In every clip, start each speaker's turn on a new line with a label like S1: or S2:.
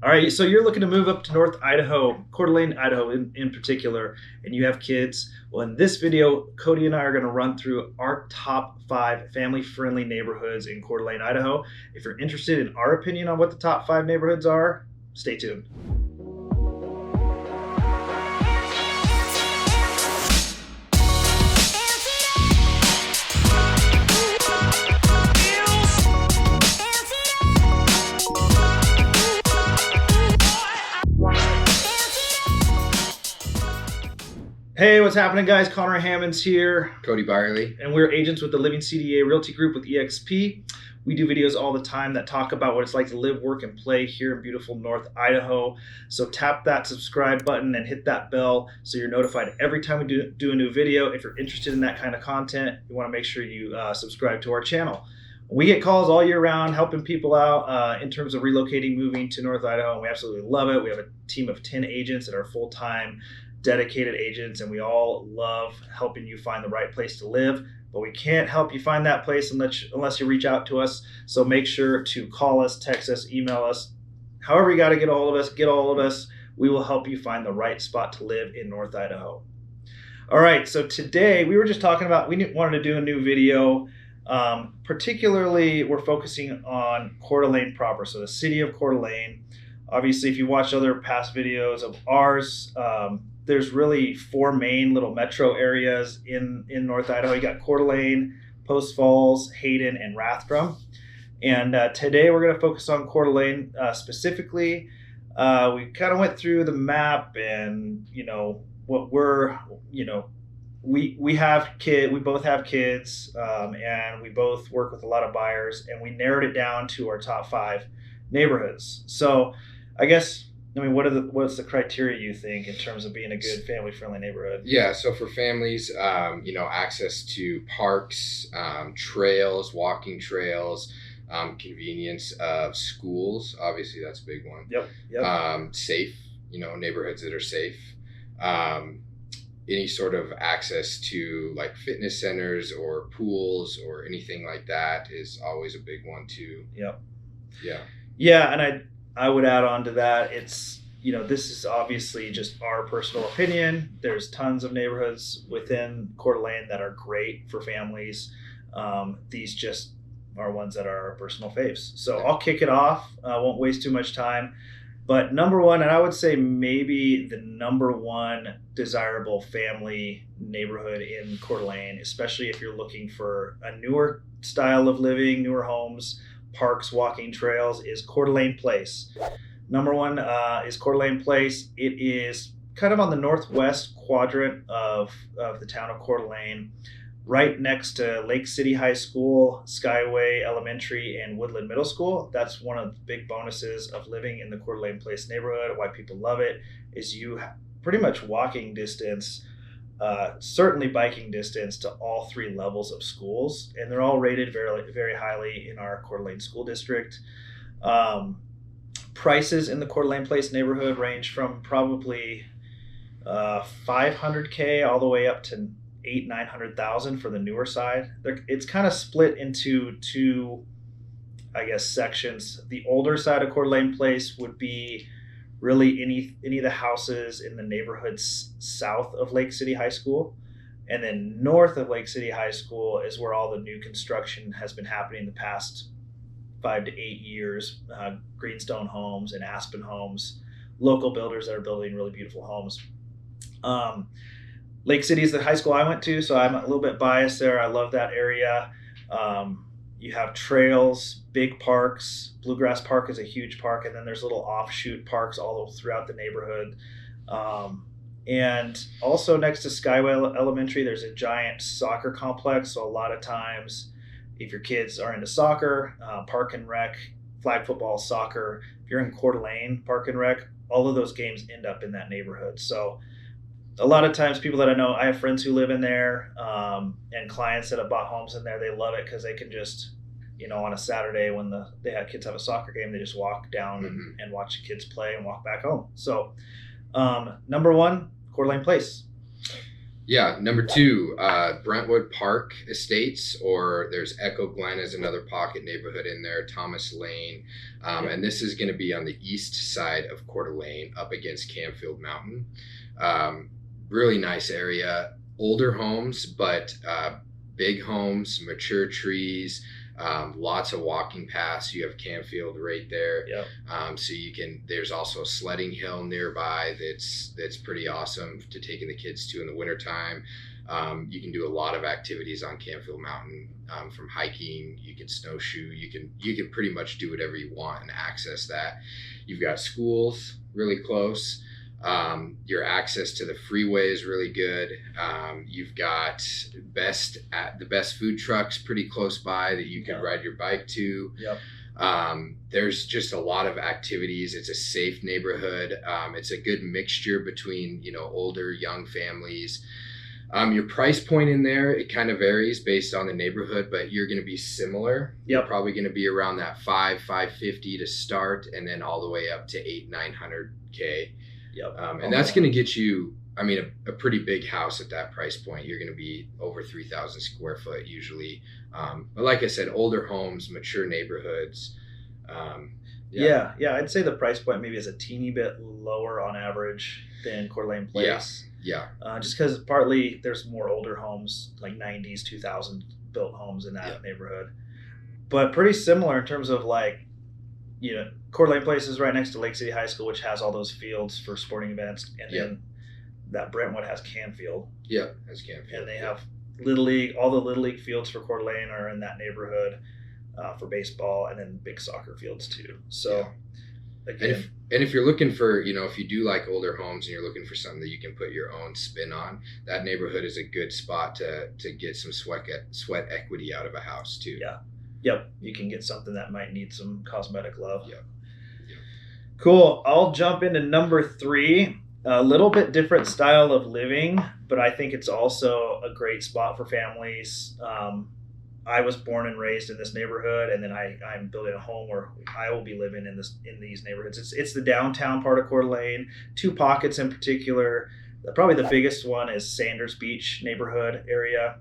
S1: All right, so you're looking to move up to North Idaho, Coeur d'Alene, Idaho in particular, and you have kids. Well, in this video, Cody and I are going to run through our top 5 family-friendly neighborhoods in Coeur d'Alene, Idaho. If you're interested in our opinion on what the top 5 neighborhoods are, stay tuned. Hey, what's happening, guys? Conor Hammons here.
S2: Cody Byerly.
S1: And we're agents with the Living CDA Realty Group with EXP. We do videos all the time that talk about what it's like to live, work, and play here in beautiful North Idaho. So tap that subscribe button and hit that bell so you're notified every time we do a new video. If you're interested in that kind of content, you want to make sure you subscribe to our channel. We get calls all year round helping people out in terms of relocating, moving to North Idaho, and we absolutely love it. We have a team of 10 agents that are full-time dedicated agents, and we all love helping you find the right place to live, but we can't help you find that place unless you reach out to us. So make sure to call us, text us, email us, however you got to get a hold of us. We will help you find the right spot to live in North Idaho. All right, so today we were just talking about, we wanted to do a new video. Particularly we're focusing on Coeur d'Alene proper, so the city of Coeur d'Alene. Obviously, if you watch other past videos of ours, there's really 4 main little metro areas in North Idaho. You got Coeur d'Alene, Post Falls, Hayden, and Rathdrum. And today we're going to focus on Coeur d'Alene specifically. We kind of went through the map, and what we're, we have kids. We both have kids, and we both work with a lot of buyers, and we narrowed it down to our top 5 neighborhoods. So I guess, what's the criteria you think in terms of being a good family-friendly neighborhood?
S2: Yeah, so for families, access to parks, trails, walking trails, convenience of schools. Obviously, that's a big one.
S1: Yep.
S2: Safe, neighborhoods that are safe. Any sort of access to like fitness centers or pools or anything like that is always a big one too.
S1: Yep.
S2: Yeah,
S1: and I would add on to that, it's, this is obviously just our personal opinion. There's tons of neighborhoods within Coeur d'Alene that are great for families. These just are ones that are our personal faves. So I'll kick it off. I won't waste too much time. But number one, and I would say maybe the number one desirable family neighborhood in Coeur d'Alene, especially if you're looking for a newer style of living, newer homes, parks, walking trails, is Coeur d'Alene Place. Number one is Coeur d'Alene Place. It is kind of on the northwest quadrant of the town of Coeur d'Alene, right next to Lake City High School, Skyway Elementary, and Woodland Middle School. That's one of the big bonuses of living in the Coeur d'Alene Place neighborhood. Why people love it is you have pretty much walking distance, certainly biking distance to all 3 levels of schools, and they're all rated very, very highly in our Coeur d'Alene school district. Prices in the Coeur d'Alene Place neighborhood range from probably $500K all the way up to $800,000-900,000 for the newer side. It's kind of split into 2, I guess, sections. The older side of Coeur d'Alene Place would be really any of the houses in the neighborhoods south of Lake City High School, and then north of Lake City High School is where all the new construction has been happening the past 5 to 8 years. Greenstone Homes and Aspen Homes, local builders that are building really beautiful homes. Lake City is the high school I went to, so I'm a little bit biased there. I love that area. You have trails, big parks. Bluegrass Park is a huge park, and then there's little offshoot parks all throughout the neighborhood. And also next to Skyway Elementary, there's a giant soccer complex. So a lot of times, if your kids are into soccer, park and rec, flag football, soccer, if you're in Coeur d'Alene, park and rec, all of those games end up in that neighborhood. So a lot of times people that I know, I have friends who live in there, and clients that have bought homes in there, they love it because they can just, on a Saturday when kids have a soccer game, they just walk down and watch the kids play and walk back home. So number one, Coeur d'Alene Place.
S2: Yeah, number two, Brentwood Park Estates, or there's Echo Glen is another pocket neighborhood in there, Thomas Lane. And this is going to be on the east side of Coeur d'Alene up against Canfield Mountain. Really nice area. Older homes, but big homes, mature trees, lots of walking paths. You have Canfield right there.
S1: Yep.
S2: So there's also a sledding hill nearby that's pretty awesome to taking the kids to in the wintertime. You can do a lot of activities on Canfield Mountain, from hiking. You can snowshoe. You can pretty much do whatever you want and access that. You've got schools really close. Your access to the freeway is really good. You've got the best food trucks pretty close by that you can ride your bike to.
S1: Yep.
S2: There's just a lot of activities. It's a safe neighborhood. It's a good mixture between, older, young families. Your price point in there, it kind of varies based on the neighborhood, but you're going to be similar.
S1: Yep.
S2: You're probably going to be around that $550 to start, and then all the way up to $800-900K.
S1: Yep.
S2: And that's going to get you, a pretty big house at that price point. You're going to be over 3,000 square foot usually. But like I said, older homes, mature neighborhoods.
S1: Yeah, I'd say the price point maybe is a teeny bit lower on average than Coeur d'Alene Place.
S2: Yeah.
S1: Just because partly there's more older homes, like 90s, 2000 built homes in that neighborhood. But pretty similar in terms of Coeur d'Alene Place is right next to Lake City High School, which has all those fields for sporting events. And then that Brentwood has Canfield.
S2: Yeah, has Canfield.
S1: And they have Little League. All the Little League fields for Coeur d'Alene are in that neighborhood for baseball, and then big soccer fields too. So, again.
S2: And if you're looking for, if you do like older homes and you're looking for something that you can put your own spin on, that neighborhood is a good spot to get some sweat equity out of a house too.
S1: Yeah. Yep. You can get something that might need some cosmetic love.
S2: Yep.
S1: Cool. I'll jump into number 3. A little bit different style of living, but I think it's also a great spot for families. I was born and raised in this neighborhood, and then I'm building a home where I will be living in these neighborhoods. It's the downtown part of Coeur d'Alene. 2 pockets in particular. Probably the biggest one is Sanders Beach neighborhood area.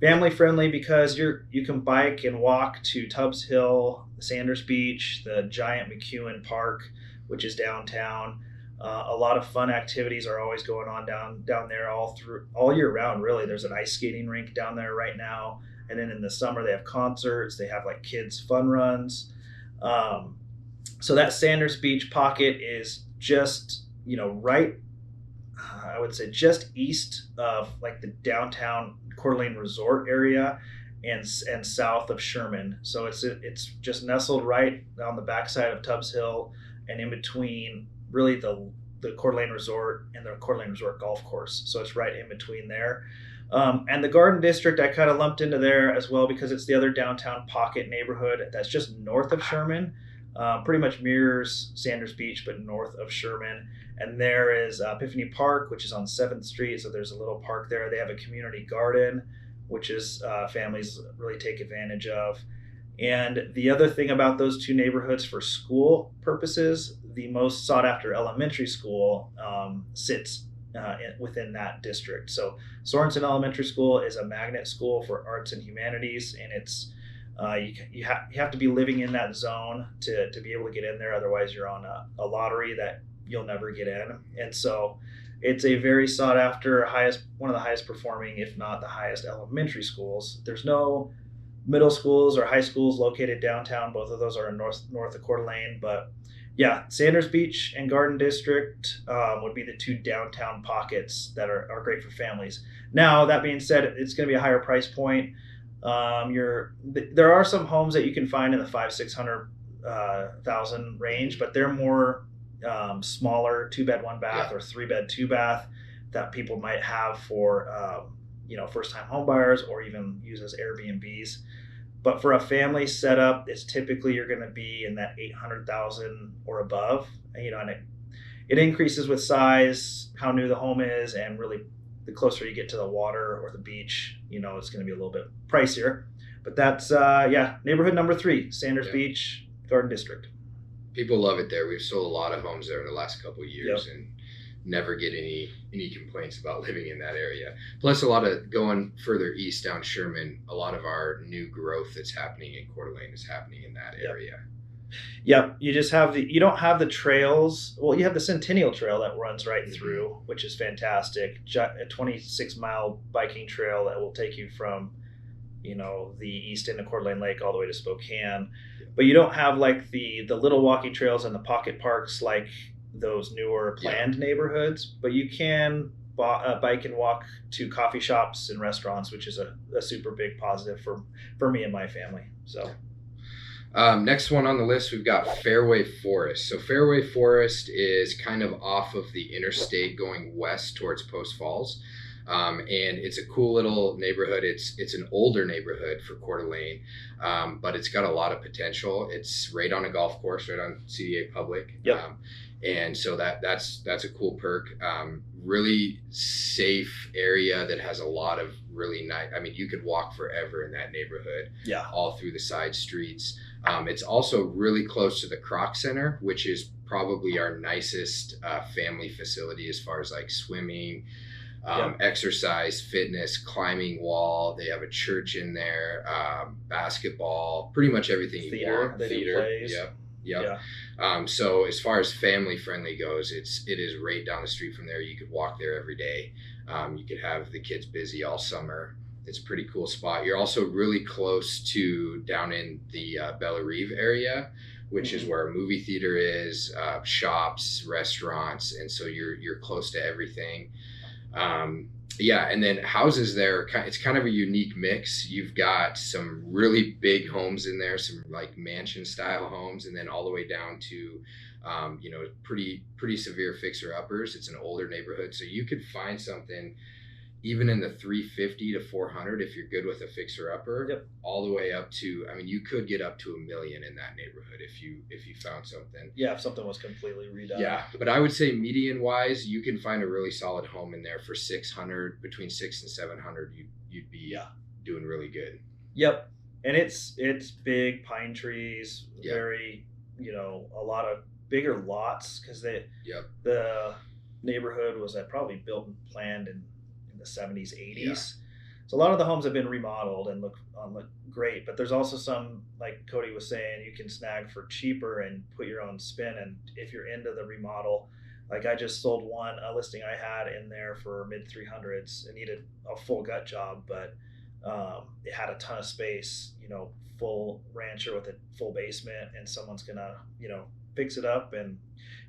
S1: Family friendly because you can bike and walk to Tubbs Hill, Sanders Beach, the giant McEwen Park, which is downtown. A lot of fun activities are always going on down there all year round. Really, there's an ice skating rink down there right now, and then in the summer they have concerts. They have kids fun runs. So that Sanders Beach pocket is just right. I would say just east of the downtown Coeur d'Alene Resort area and south of Sherman. So it's just nestled right on the backside of Tubbs Hill and in between really the Coeur d'Alene Resort and the Coeur d'Alene Resort golf course. So it's right in between there. And the Garden District I kind of lumped into there as well because it's the other downtown pocket neighborhood that's just north of Sherman. Pretty much mirrors Sanders Beach, but north of Sherman. And there is Epiphany Park, which is on 7th Street. So there's a little park there. They have a community garden, which is families really take advantage of. And the other thing about those 2 neighborhoods for school purposes, the most sought after elementary school sits within that district. So Sorensen Elementary School is a magnet school for arts and humanities, and it's you have to be living in that zone to be able to get in there. Otherwise, you're on a lottery that you'll never get in. And so it's a very sought after, one of the highest performing, if not the highest, elementary schools. There's no middle schools or high schools located downtown. Both of those are in north of Coeur d'Alene. But yeah, Sanders Beach and Garden District would be the 2 downtown pockets that are great for families. Now, that being said, it's going to be a higher price point. There are some homes that you can find in the $500,000-600,000 range, but they're more smaller 2-bed 1-bath or 3-bed 2-bath that people might have for first-time home buyers or even use as Airbnbs. But for a family setup, it's typically you're going to be in that $800,000 or above. And it increases with size, how new the home is, and really the closer you get to the water or the beach, it's going to be a little bit pricier. But that's neighborhood number 3, Sanders Beach, Garden District.
S2: People love it there. We've sold a lot of homes there in the last couple of years, and never get any complaints about living in that area. Plus, a lot of going further east down Sherman, a lot of our new growth that's happening in Coeur d'Alene is happening in that area.
S1: Yep, you just have you don't have the trails. Well, you have the Centennial Trail that runs right through, which is fantastic. A 26-mile biking trail that will take you from, the east end of Coeur d'Alene Lake all the way to Spokane. But you don't have like the little walking trails and the pocket parks like those newer planned neighborhoods. But you can bike and walk to coffee shops and restaurants, which is a super big positive for me and my family. So.
S2: Next one on the list, we've got Fairway Forest. So Fairway Forest is kind of off of the interstate going west towards Post Falls. And it's a cool little neighborhood. It's an older neighborhood for Coeur d'Alene, but it's got a lot of potential. It's right on a golf course, right on CDA Public.
S1: Yep.
S2: And so that's a cool perk. Really safe area that has a lot of really nice. I mean, you could walk forever in that neighborhood.
S1: Yeah.
S2: All through the side streets. It's also really close to the Croc Center, which is probably our nicest family facility as far as like swimming, exercise, fitness, climbing wall. They have a church in there, basketball, pretty much everything you want. Theater. Yep. Yeah. So as far as family friendly goes, it is right down the street from there. You could walk there every day. You could have the kids busy all summer. It's a pretty cool spot. You're also really close to down in the Bellarive area, which is where a movie theater is, shops, restaurants, and so you're close to everything. And then houses there, it's kind of a unique mix. You've got some really big homes in there, some like mansion style homes, and then all the way down to pretty severe fixer uppers. It's an older neighborhood, so you could find something even in the 350 to 400 if you're good with a fixer upper, all the way up to, I mean, you could get up to $1 million in that neighborhood if you found something.
S1: Yeah, if something was completely redone.
S2: Yeah, but I would say median wise, you can find a really solid home in there for 600, between 600 and 700. You'd be doing really good.
S1: Yep, and it's big pine trees, very a lot of bigger lots because the neighborhood was probably built and planned in the 70s, 80s. So a lot of the homes have been remodeled and look great, but there's also some, like Cody was saying, you can snag for cheaper and put your own spin. And if you're into the remodel, like I just sold a listing I had in there for mid 300s. It needed a full gut job, but it had a ton of space, full rancher with a full basement, and someone's gonna, fix it up and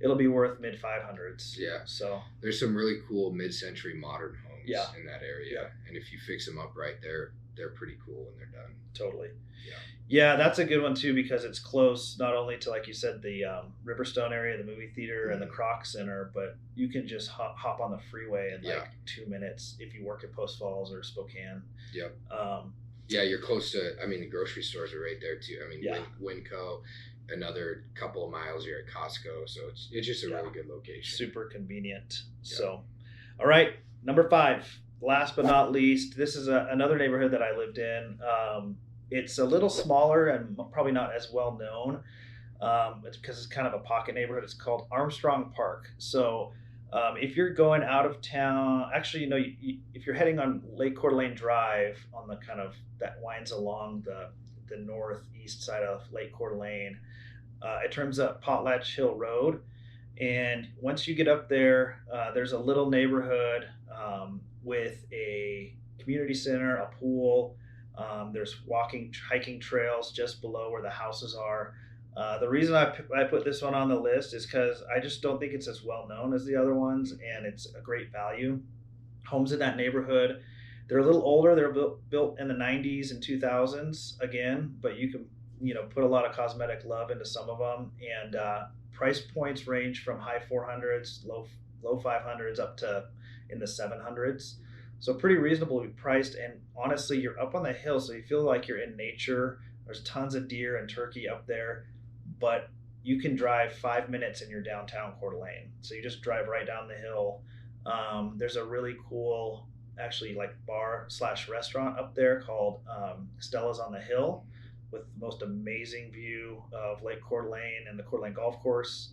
S1: it'll be worth mid 500s.
S2: Yeah.
S1: So
S2: there's some really cool mid-century modern homes in that area. And if you fix them up right, they're pretty cool when they're done.
S1: Totally. Yeah, that's a good one too, because it's close not only to, like you said, the Riverstone area, the movie theater, and the Croc Center, but you can just hop on the freeway in like 2 minutes if you work at Post Falls or Spokane.
S2: Yep. You're close to, the grocery stores are right there too. Winco, another couple of miles, you're at Costco. So it's just a really good location.
S1: Super convenient. Yeah. So, all right, number 5, last but not least, this is another neighborhood that I lived in. It's a little smaller and probably not as well known. It's because it's kind of a pocket neighborhood. It's called Armstrong Park. So if you're going out of town, actually, if you're heading on Lake Coeur d'Alene Drive on the kind of that winds along the northeast side of Lake Coeur d'Alene, it turns up Potlatch Hill Road. And once you get up there, there's a little neighborhood with a community center, a pool. There's hiking trails just below where the houses are. The reason I put this one on the list is because I just don't think it's as well known as the other ones, and it's a great value. Homes in that neighborhood, they're a little older. They're built in the 90s and 2000s again, but you can put a lot of cosmetic love into some of them, and price points range from high 400s, low 500s up to in the 700s. So pretty reasonably priced, and honestly, you're up on the hill, so you feel like you're in nature. There's tons of deer and turkey up there, but you can drive 5 minutes and you're downtown Coeur d'Alene. So you just drive right down the hill. There's a really cool, actually, like bar/restaurant up there called Stella's on the Hill, with the most amazing view of Lake Coeur d'Alene and the Coeur d'Alene Golf Course.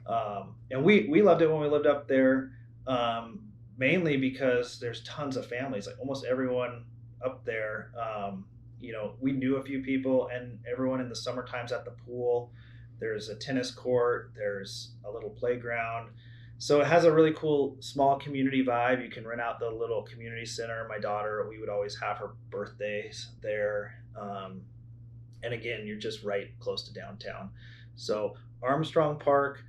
S1: And we loved it when we lived up there. mainly because there's tons of families, like almost everyone up there. We knew a few people, and everyone in the summer times at the pool. There's a tennis court, there's a little playground. So it has a really cool small community vibe. You can rent out the little community center. My daughter, we would always have her birthdays there. And again, you're just right close to downtown. So Armstrong Park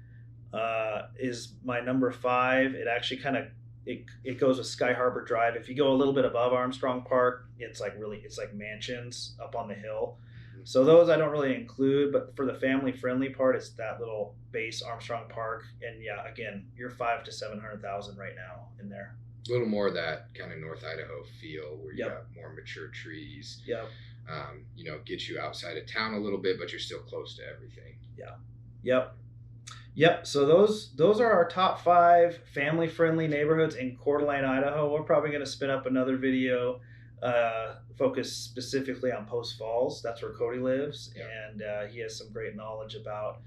S1: is my number 5. It actually kind of it goes with Sky Harbor Drive. If you go a little bit above Armstrong Park, it's like mansions up on the hill. So those I don't really include, but for the family friendly part, it's that little base Armstrong Park. And yeah, again, you're 500,000 to 700,000 right now in there.
S2: A little more of that kind of North Idaho feel where you
S1: Yep.
S2: got more mature trees.
S1: Yep.
S2: Get you outside of town a little bit, but you're still close to everything.
S1: Yep. So those are our top 5 family friendly neighborhoods in Coeur d'Alene, Idaho. We're probably going to spin up another video focused specifically on Post Falls. That's where Cody lives, and he has some great knowledge about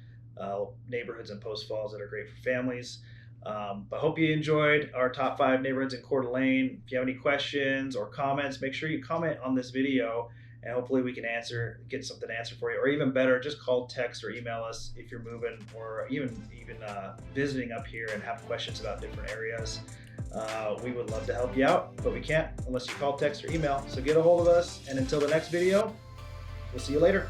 S1: neighborhoods in Post Falls that are great for families. But hope you enjoyed our top 5 neighborhoods in Coeur d'Alene. If you have any questions or comments, make sure you comment on this video, and hopefully we can get something answered for you. Or even better, just call, text, or email us if you're moving or even visiting up here and have questions about different areas. We would love to help you out, but we can't unless you call, text, or email. So get a hold of us, and until the next video, we'll see you later.